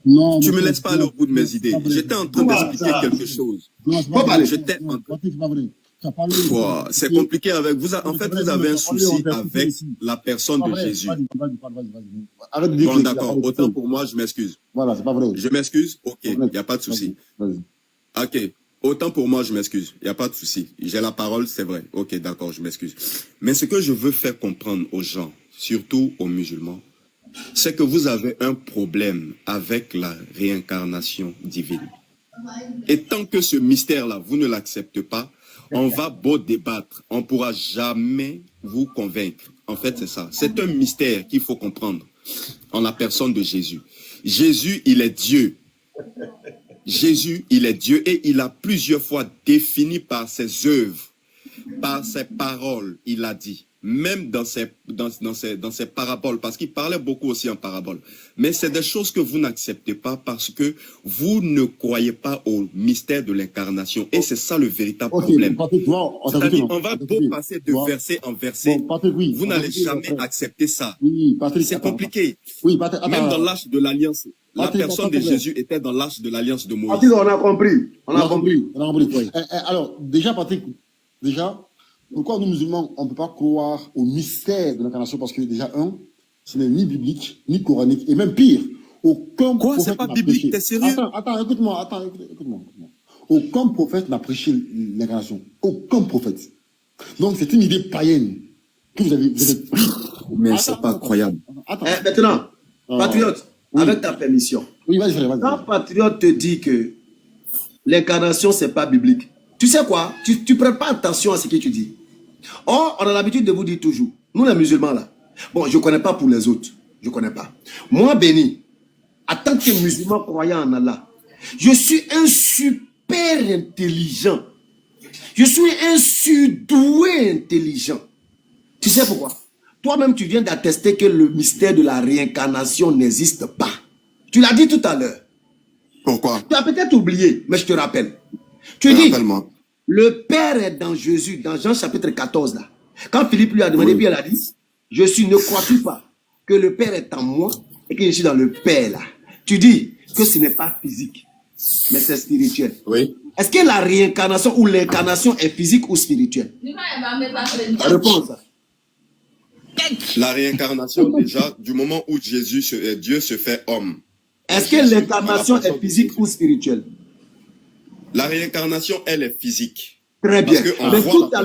Non, Tu mais me c'est- laisses pas aller au bout de mes c'est idées. pas vrai. J'étais en train d'expliquer quelque chose. Non, c'est Faut pas pas vrai. aller. J'étais en Non, c'est pas vrai. Tu as parlé- Ouah, c'est compliqué avec vous. En fait, vous avez un souci avec la personne de Jésus. Vas-y. Arrête de dire Bon, que- d'accord. Autant pour moi, je m'excuse. Voilà, c'est pas vrai. Je m'excuse. Ok, il n'y a pas de souci. Vas-y. Ok. Autant pour moi, je m'excuse. Il n'y a pas de souci. J'ai la parole, c'est vrai. Ok, d'accord, je m'excuse. Mais ce que je veux faire comprendre aux gens, surtout aux musulmans, c'est que vous avez un problème avec la réincarnation divine. Et tant que ce mystère-là, vous ne l'acceptez pas, on va beau débattre, on ne pourra jamais vous convaincre. En fait, c'est ça. C'est un mystère qu'il faut comprendre en la personne de Jésus. Jésus, il est Dieu. Jésus, il est Dieu et il a plusieurs fois défini par ses œuvres, par ses paroles, il a dit. Même dans ses paraboles, parce qu'il parlait beaucoup aussi en paraboles. Mais c'est des choses que vous n'acceptez pas parce que vous ne croyez pas au mystère de l'incarnation. Et c'est ça le véritable Ok, problème. Patrick, tu vois, on t'a C'est-à-dire, écouté, on va t'a beau écouté. passer Tu de vois. verset en verset. Bon, Patrick, oui. Vous on t'a n'allez écouté, jamais frère. accepter ça. Oui, Patrick. C'est attends, compliqué. Oui, Patrick, attends. Même dans l'âge de l'alliance, la Patrick, personne de attends, Jésus était dans l'âge de l'alliance de Moïse. Patrick, on a compris. On a compris. On a compris. Oui. Alors, déjà, Patrick, pourquoi nous musulmans, on ne peut pas croire au mystère de l'incarnation? Parce que déjà, ce n'est ni biblique, ni coranique, et même pire, aucun Quoi, prophète c'est pas n'a biblique, prêché. t'es sérieux? Attends, écoute-moi. Aucun prophète n'a prêché l'incarnation. Aucun prophète. Donc, c'est une idée païenne que vous avez pris. Mais c'est pas croyable. Attends. Maintenant, Patriote, Oui. avec ta permission. Oui, vas-y, frère, Quand vas-y. Patriote te dit que l'incarnation, c'est pas biblique, tu sais quoi? Tu ne prends pas attention à ce que tu dis. Or, on a l'habitude de vous dire toujours, nous les musulmans là, bon, je ne connais pas pour les autres, je ne connais pas. Moi, béni, en tant que musulman croyant en Allah, je suis un super intelligent. Je suis un surdoué intelligent. Tu sais pourquoi? Toi-même, tu viens d'attester que le mystère de la réincarnation n'existe pas. Tu l'as dit tout à l'heure. Pourquoi? Tu as peut-être oublié, mais je te rappelle. Tu dis, Rappelle-moi. le Père est dans Jésus, dans Jean chapitre 14 là. Quand Philippe lui a demandé, puis elle a dit, ne crois-tu pas que le Père est en moi et que je suis dans le Père là? Tu dis que ce n'est pas physique, mais c'est spirituel. Oui. Est-ce que la réincarnation ou l'incarnation est physique ou spirituelle? Réponse. La réincarnation, déjà, du moment où Dieu se fait homme. Est-ce que l'incarnation est physique ou spirituelle? La réincarnation, elle est physique. Très bien. Mais tout à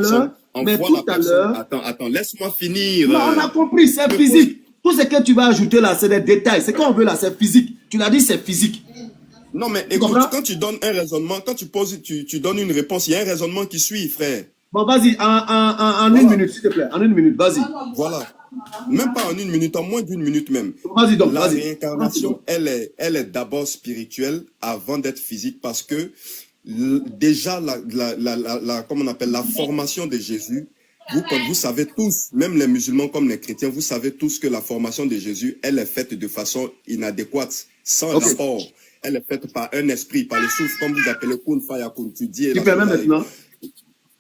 l'heure... Attends, laisse-moi finir. Non, on a compris, c'est physique. Tout ce que tu vas ajouter là, c'est des détails. Ce qu'on veut là, c'est physique. Tu l'as dit, c'est physique. Non, mais écoute, quand tu donnes un raisonnement, quand tu donnes une réponse, il y a un raisonnement qui suit, frère. Bon, vas-y, en une minute, s'il te plaît. En une minute, vas-y. Voilà. Même pas en une minute, en moins d'une minute même. Vas-y donc, La réincarnation, elle est d'abord spirituelle avant d'être physique parce que déjà, comment on appelle, la formation de Jésus, vous savez tous, même les musulmans comme les chrétiens, vous savez tous que la formation de Jésus, elle est faite de façon inadéquate, sans rapport. Elle est faite par un esprit, par le souffle, comme vous appelez Kun Fayakun. Tu permets maintenant?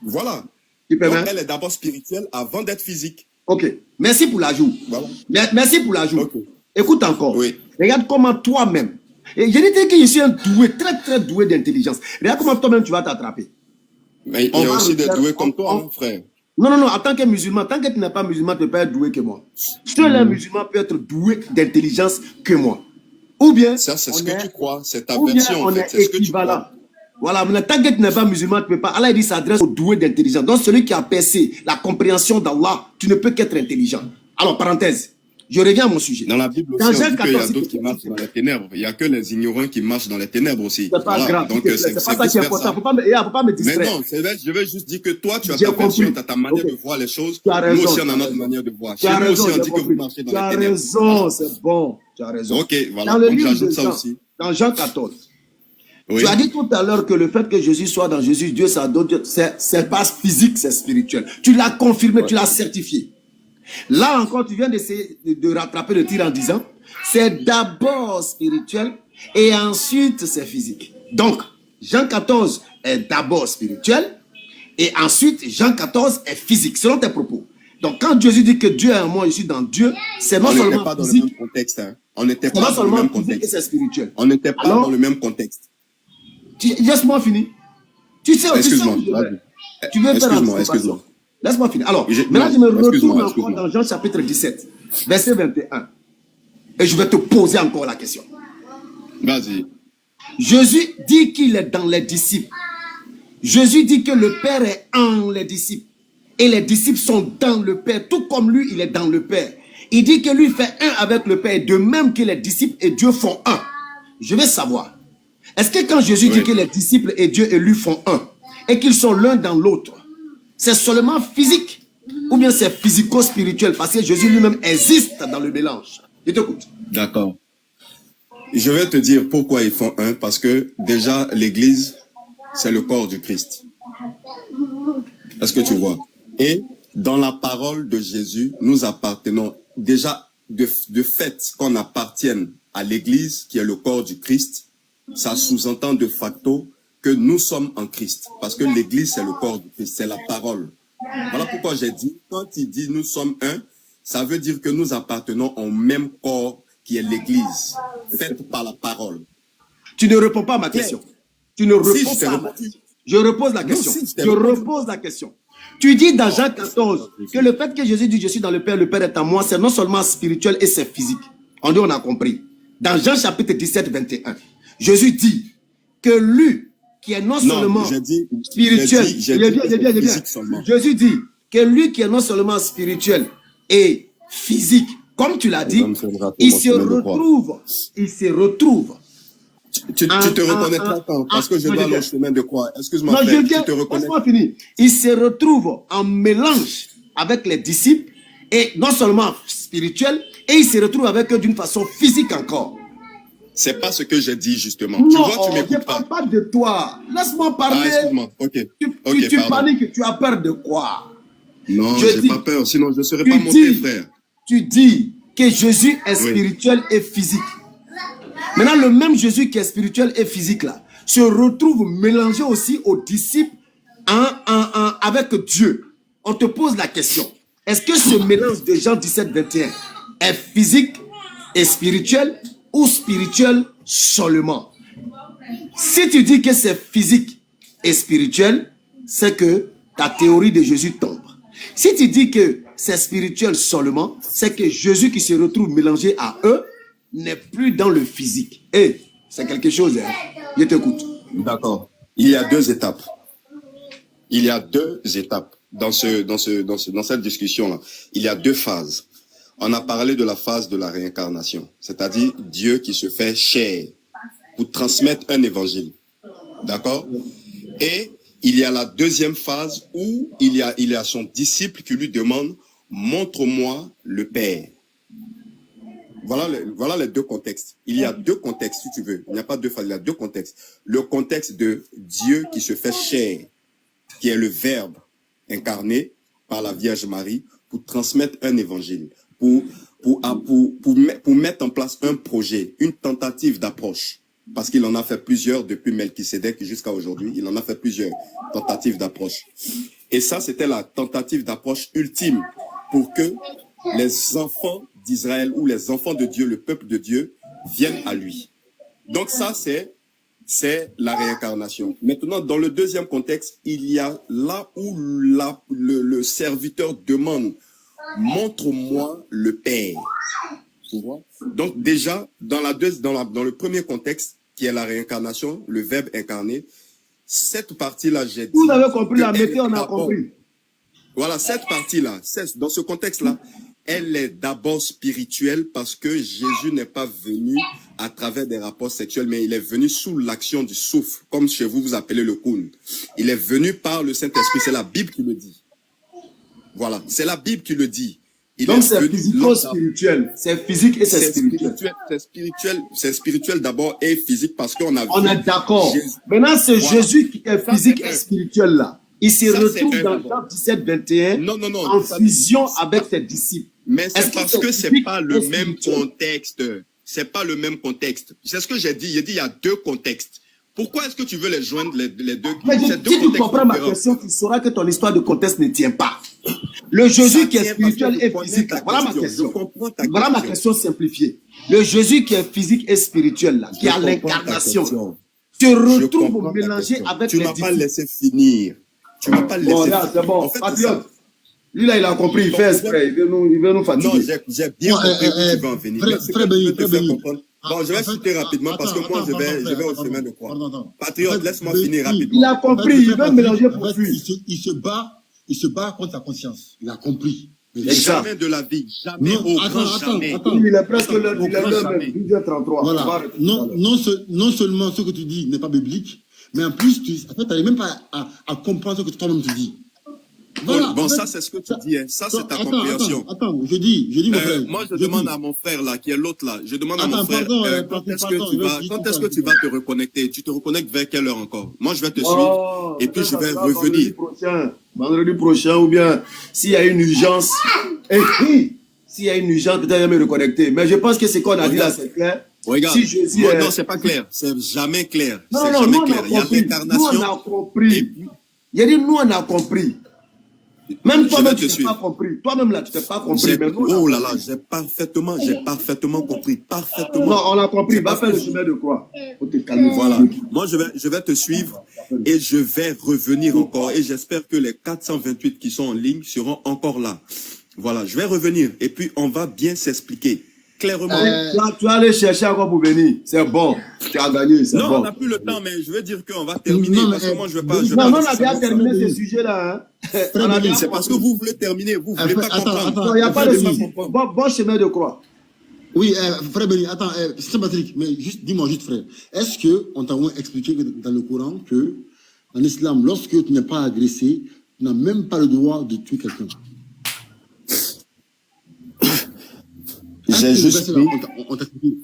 Voilà. Donc, elle est d'abord spirituelle avant d'être physique. Ok. Merci pour l'ajout. Voilà. Merci pour l'ajout. Okay. Écoute encore. Oui. Regarde comment toi-même. Et je dis que je suis un doué, très très doué d'intelligence. Regarde comment toi-même tu vas t'attraper. Mais il y a aussi des doués comme toi, mon frère. Non, en tant que musulman, tant que tu n'es pas musulman, tu ne peux pas être doué que moi. Seul un musulman peut être doué d'intelligence que moi. Ou bien, ça, c'est ce que tu crois, c'est ta version. On est équivalent. Voilà, mais tant que tu n'es pas musulman, tu ne peux pas. Allah dit s'adresse aux doués d'intelligence. Donc, celui qui a percé la compréhension d'Allah, tu ne peux qu'être intelligent. Alors, parenthèse, je reviens à mon sujet. Dans la Bible aussi, on dit qu'il y a d'autres qui marchent dans les ténèbres. Il n'y a que les ignorants qui marchent dans les ténèbres aussi. C'est pas grave. Donc, c'est pas ça qui est important. Il ne faut pas me distraire. Mais non, je vais juste dire que toi, tu as ta version, tu as ta manière de voir les choses. Nous aussi, on a notre manière de voir. Tu as raison, nous aussi, on dit que vous marchez dans les ténèbres. Tu as raison, c'est bon. Tu as raison. Ok, voilà. Donc, j'ajoute ça aussi. Dans Jean 14. Oui. Tu as dit tout à l'heure que le fait que Jésus soit dans Jésus, Dieu, c'est pas physique, c'est spirituel. Tu l'as confirmé, tu l'as certifié. Là encore, tu viens d'essayer de rattraper le tir en disant, c'est d'abord spirituel et ensuite c'est physique. Donc, Jean 14 est d'abord spirituel et ensuite Jean 14 est physique, selon tes propos. Donc, quand Jésus dit que Dieu est en moi, je suis dans Dieu, c'est non seulement pas dans physique, le même contexte. Hein. On n'était pas dans le même contexte. C'est spirituel. On n'était pas dans le même contexte. Laisse-moi finir. Tu sais, excuse-moi. Tu veux faire excuse-moi. Laisse-moi finir. Alors, maintenant, je me retourne encore dans Jean chapitre 17, verset 21. Et je vais te poser encore la question. Vas-y. Jésus dit qu'il est dans les disciples. Jésus dit que le Père est en les disciples. Et les disciples sont dans le Père, tout comme lui, il est dans le Père. Il dit que lui fait un avec le Père, de même que les disciples et Dieu font un. Je veux savoir, est-ce que quand Jésus dit que les disciples et Dieu et lui font un, et qu'ils sont l'un dans l'autre, c'est seulement physique, ou bien c'est physico-spirituel, parce que Jésus lui-même existe dans le mélange? Je t'écoute. D'accord. Je vais te dire pourquoi ils font un, parce que déjà, l'Église, c'est le corps du Christ. Est-ce que tu vois? Et dans la parole de Jésus, nous appartenons déjà de fait qu'on appartienne à l'Église, qui est le corps du Christ. Ça sous-entend de facto que nous sommes en Christ. Parce que l'Église, c'est le corps du Christ, c'est la parole. Voilà pourquoi j'ai dit, quand il dit nous sommes un, ça veut dire que nous appartenons au même corps qui est l'Église, faite par la parole. Tu ne réponds pas à ma question. Tu ne réponds pas à ma question. Je repose la question. Je repose la question. Tu dis dans Jean 14 que le fait que Jésus dit je suis dans le Père est en moi, c'est non seulement spirituel et c'est physique. On a compris. Dans Jean chapitre 17, 21, Jésus dit que lui, qui est non seulement spirituel, Jésus dit que lui qui est non seulement spirituel et physique, comme tu l'as dit, il se retrouve. Tu te reconnaîtras quand? Parce que je dois aller au chemin de croix. Excuse-moi, frère, tu te reconnais. Laisse-moi finir. Il se retrouve en mélange avec les disciples, et non seulement spirituel, et il se retrouve avec eux d'une façon physique encore. C'est pas ce que j'ai dit, justement. Non, tu vois, tu m'écoutes pas. Je ne parle pas de toi. Laisse-moi parler. Excuse-moi. Ok. Tu paniques, tu as peur de quoi? Non, je n'ai pas peur, sinon je ne serais pas monté, frère. Tu dis que Jésus est spirituel et physique. Maintenant, le même Jésus qui est spirituel et physique là, se retrouve mélangé aussi aux disciples avec Dieu. On te pose la question. Est-ce que ce mélange de Jean 17, 21 est physique et spirituel ou spirituel seulement? Si tu dis que c'est physique et spirituel, c'est que ta théorie de Jésus tombe. Si tu dis que c'est spirituel seulement, c'est que Jésus qui se retrouve mélangé à eux n'est plus dans le physique. Et c'est quelque chose, hein. Je t'écoute. D'accord. Il y a deux étapes. Il y a deux étapes dans cette discussion-là. Il y a deux phases. On a parlé de la phase de la réincarnation, c'est-à-dire Dieu qui se fait chair pour transmettre un évangile. D'accord? Et il y a la deuxième phase où il y a son disciple qui lui demande « Montre-moi le Père ». Voilà les deux contextes. Il y a deux contextes, si tu veux. Il n'y a pas deux phases, il y a deux contextes. Le contexte de Dieu qui se fait chair, qui est le Verbe incarné par la Vierge Marie pour transmettre un évangile, pour mettre en place un projet, une tentative d'approche. Parce qu'il en a fait plusieurs depuis Melchisédek jusqu'à aujourd'hui. Il en a fait plusieurs tentatives d'approche. Et ça, c'était la tentative d'approche ultime pour que les enfants d'Israël ou les enfants de Dieu, le peuple de Dieu, viennent à lui. Donc ça, c'est la réincarnation. Maintenant, dans le deuxième contexte, il y a là où le serviteur demande « Montre-moi le Père ». Donc déjà, dans le premier contexte, qui est la réincarnation, le Verbe incarné, cette partie-là, j'ai dit... Vous avez compris la méthode, on a compris. Voilà, cette partie-là, dans ce contexte-là, elle est d'abord spirituelle parce que Jésus n'est pas venu à travers des rapports sexuels, mais il est venu sous l'action du souffle, comme chez vous, vous appelez le koun. Il est venu par le Saint-Esprit, c'est la Bible qui le dit. Voilà, c'est la Bible qui le dit. Donc c'est physico-spirituel. C'est physique et c'est spirituel. C'est spirituel d'abord et physique parce qu'on a vu... On est d'accord. Maintenant, c'est Jésus qui est physique et spirituel là. Il se retrouve dans Jean 17, 21 en fusion avec ses disciples. Mais c'est parce que c'est pas le même contexte. C'est pas le même contexte. C'est ce que j'ai dit. J'ai dit il y a deux contextes. Pourquoi est-ce que tu veux les joindre les deux? Mais si tu comprends ma question, tu sauras que ton histoire de contexte ne tient pas. Le Jésus qui est spirituel et physique, voilà ma question. Voilà ma question simplifiée. Le Jésus qui est physique et spirituel, là, qui a l'incarnation, se retrouve mélangé avec les disciples. Tu m'as pas laissé finir. Tu m'as pas laissé finir. C'est bon, patriote. Lui là, il a compris, il fait exprès, il veut nous fatiguer. Non, j'ai bien compris où tu vas en venir. Bon, je vais citer rapidement parce que moi, je vais au chemin de croix. Patriote, laisse-moi finir rapidement. Il a compris, il veut mélanger pour fuir. Il se bat contre sa conscience. Il a compris. Jamais de la vie. Jamais au grand jamais. Il est presque l'heure, il est l'heure même, 12h33. Voilà. Non seulement ce que tu dis n'est pas biblique, mais en plus, tu n'arrives même pas à comprendre ce que toi-même tu dis. Voilà, bon, ça, c'est ce que tu dis, hein. Ça, c'est ta compréhension. Attends, je dis, mon frère. Moi, je demande à mon frère, là, qui est l'autre, là. Je demande à mon frère, quand est-ce que tu vas te reconnecter? Tu te reconnectes vers quelle heure encore? Moi, je vais te suivre, et puis je vais revenir. Vendredi prochain, ou bien, s'il y a une urgence, s'il y a une urgence, peut-être je vais me reconnecter. Mais je pense que ce qu'on a dit là, c'est clair. Regarde, non, c'est pas clair. C'est jamais clair. C'est jamais clair. Il y a l'incarnation. Nous, on a compris. Il a dit, nous, on a compris. Même toi-même, tu n'as pas compris. Toi-même, là, tu n'as pas compris. Oh là là, j'ai parfaitement compris. Parfaitement. Non, on a compris. Va faire le chemin de croix. Faut te calmer. Voilà. Moi, je vais te suivre et je vais revenir encore. Et j'espère que les 428 qui sont en ligne seront encore là. Voilà, je vais revenir. Et puis, on va bien s'expliquer. Clairement. Tu vas aller chercher encore pour venir. C'est bon. Tu as gagné. Non, bon. on n'a plus le temps, mais je veux dire qu'on va terminer. Parce que moi, je veux pas. Non, on a bien terminé ce sujet-là. C'est parce que vous voulez terminer. Vous ne voulez pas comprendre. Non, il n'y a pas de souci. Bon chemin de croix. Oui, frère Béni, attends, c'est Patrick, mais dis-moi juste, frère. Est-ce qu'on t'a expliqué dans le Coran que, en islam, lorsque tu n'es pas agressé, tu n'as même pas le droit de tuer quelqu'un? J'ai juste pris,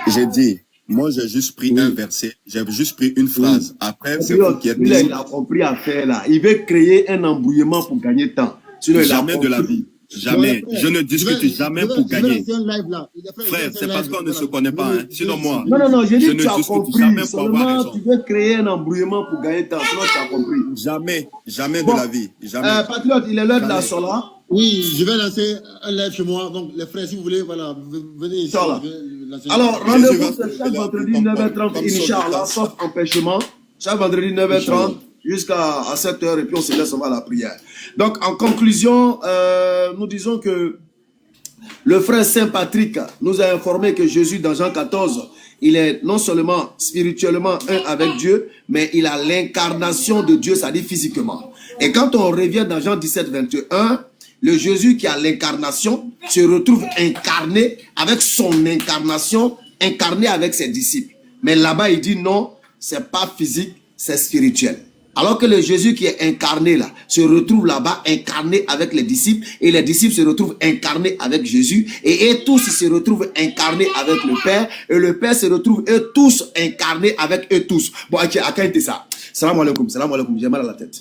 j'ai dit, moi j'ai juste pris un verset, j'ai juste pris une phrase. Après, c'est vous qui êtes... Il a compris à faire là. Il veut créer un embrouillement pour gagner temps. Jamais de la vie. Jamais. Je ne discute jamais pour gagner. Frère, c'est parce qu'on ne se connaît pas. Hein. Sinon moi, non, j'ai dit que tu as compris. Jamais pour avoir raison. Tu veux créer un embrouillement pour gagner temps. Sinon tu as compris. Jamais de la vie. Jamais. Patriote, il est l'heure de la sola. Oui, je vais lancer un live chez moi. Donc, les frères, si vous voulez, voilà, venez ici. Alors, rendez-vous chaque vendredi 9h30, Inch'Allah, sauf empêchement. Chaque vendredi 9h30, jusqu'à 7 heures et puis on se laisse, on va à la prière. Donc, en conclusion, nous disons que le frère Saint Patrick nous a informé que Jésus, dans Jean 14, il est non seulement spirituellement un avec Dieu, mais il a l'incarnation de Dieu, c'est-à-dire physiquement. Et quand on revient dans Jean 17, 21, le Jésus qui a l'incarnation se retrouve incarné avec son incarnation, incarné avec ses disciples. Mais là-bas, il dit non, c'est pas physique, c'est spirituel. Alors que le Jésus qui est incarné là, se retrouve là-bas incarné avec les disciples, et les disciples se retrouvent incarnés avec Jésus, et eux tous se retrouvent incarnés avec le Père, et le Père se retrouve eux tous incarnés avec eux tous. Bon, ok, à ça. Salam alaikum, j'ai mal à la tête.